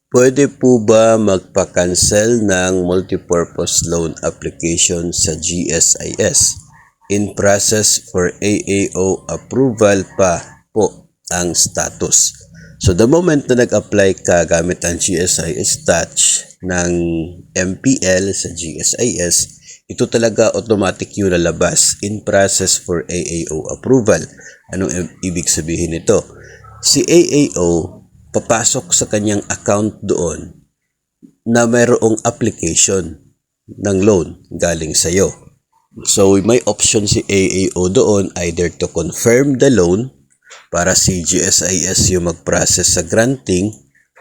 Pwede po ba magpa-cancel ng multipurpose loan application sa GSIS? In process for AAO approval pa po ang status. So the moment na nag-apply ka gamit ang GSIS Touch ng MPL sa GSIS, ito talaga automatic yung lalabas in process for AAO approval. Anong ibig sabihin nito? Si AAO papasok sa kanyang account doon na mayroong application ng loan galing sa iyo. So may option si AAO doon either to confirm the loan para si GSIS yung mag-process sa granting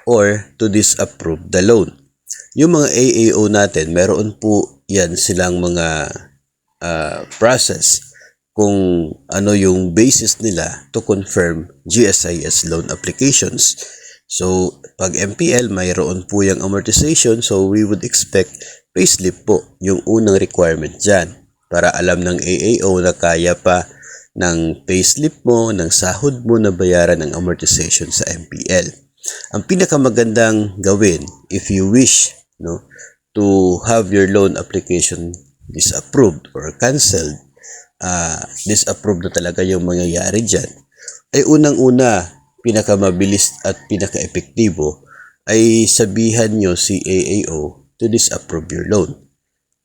or to disapprove the loan. Yung mga AAO natin, meron po yan silang mga process kung ano yung basis nila to confirm GSIS loan applications. So, pag MPL, mayroon po yung amortization, so we would expect payslip po yung unang requirement dyan para alam ng AAO na kaya pa ng payslip mo, ng sahod mo na bayaran ng amortization sa MPL. Ang pinakamagandang gawin, if you wish to have your loan application disapproved or cancelled, disapprove na talaga yung mangyayari dyan, ay unang-una, pinakamabilis at pinaka-epektibo ay sabihan nyo si AAO to disapprove your loan.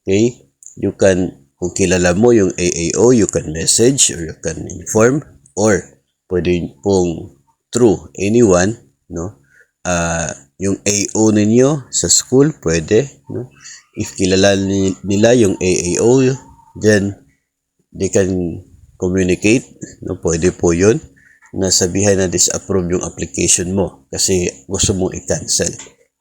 Okay? You can, kung kilala mo yung AAO, you can message or you can inform or pwede pong through anyone, yung AO ninyo sa school, pwede. If kilala nila yung AAO, then they can communicate, pwede po yun, na sabihan na disapprove yung application mo kasi gusto mong i-cancel.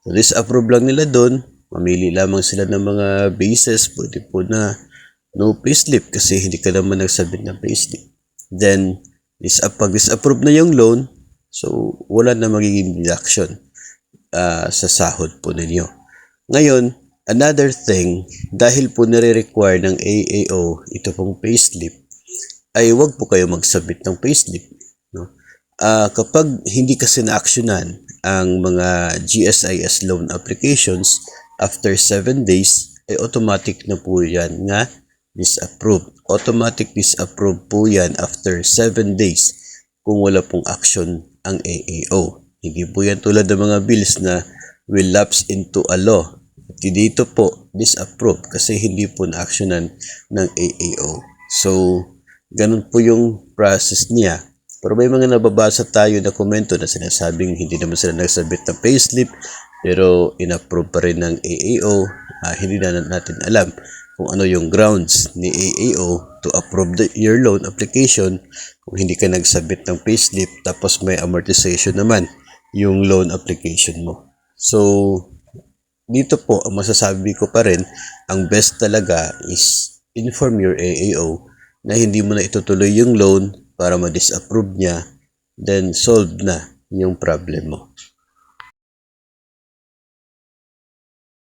So disapprove lang nila doon, mamili lamang sila ng mga basis, pwede po na no payslip kasi hindi ka naman nagsabit ng payslip. Then, pag disapprove na yung loan, so wala na magiging deduction sa sahod po ninyo. Ngayon, another thing, dahil po nire-require ng AAO ito pong payslip, ay wag po kayo magsubmit ng payslip. Kapag hindi kasi na-actionan ang mga GSIS loan applications after 7 days, ay automatic na po yan nga disapprove. Automatic disapprove po yan after 7 days kung wala pong action ang AAO. Hindi po yan tulad ng mga bills na will lapse into a law. Dito po, disapprove kasi hindi po na-actionan ng AAO. So, ganun po yung process niya. Pero may mga nababasa tayo na komento na sinasabing hindi naman sila nagsabit ng payslip pero inapprove pa rin ng AAO. Hindi na natin alam kung ano yung grounds ni AAO to approve your loan application kung hindi ka nagsabit ng payslip tapos may amortization naman yung loan application mo. So, dito po, ang masasabi ko pa rin, ang best talaga is inform your AAO na hindi mo na itutuloy yung loan para ma-disapprove niya, then solve na yung problem mo.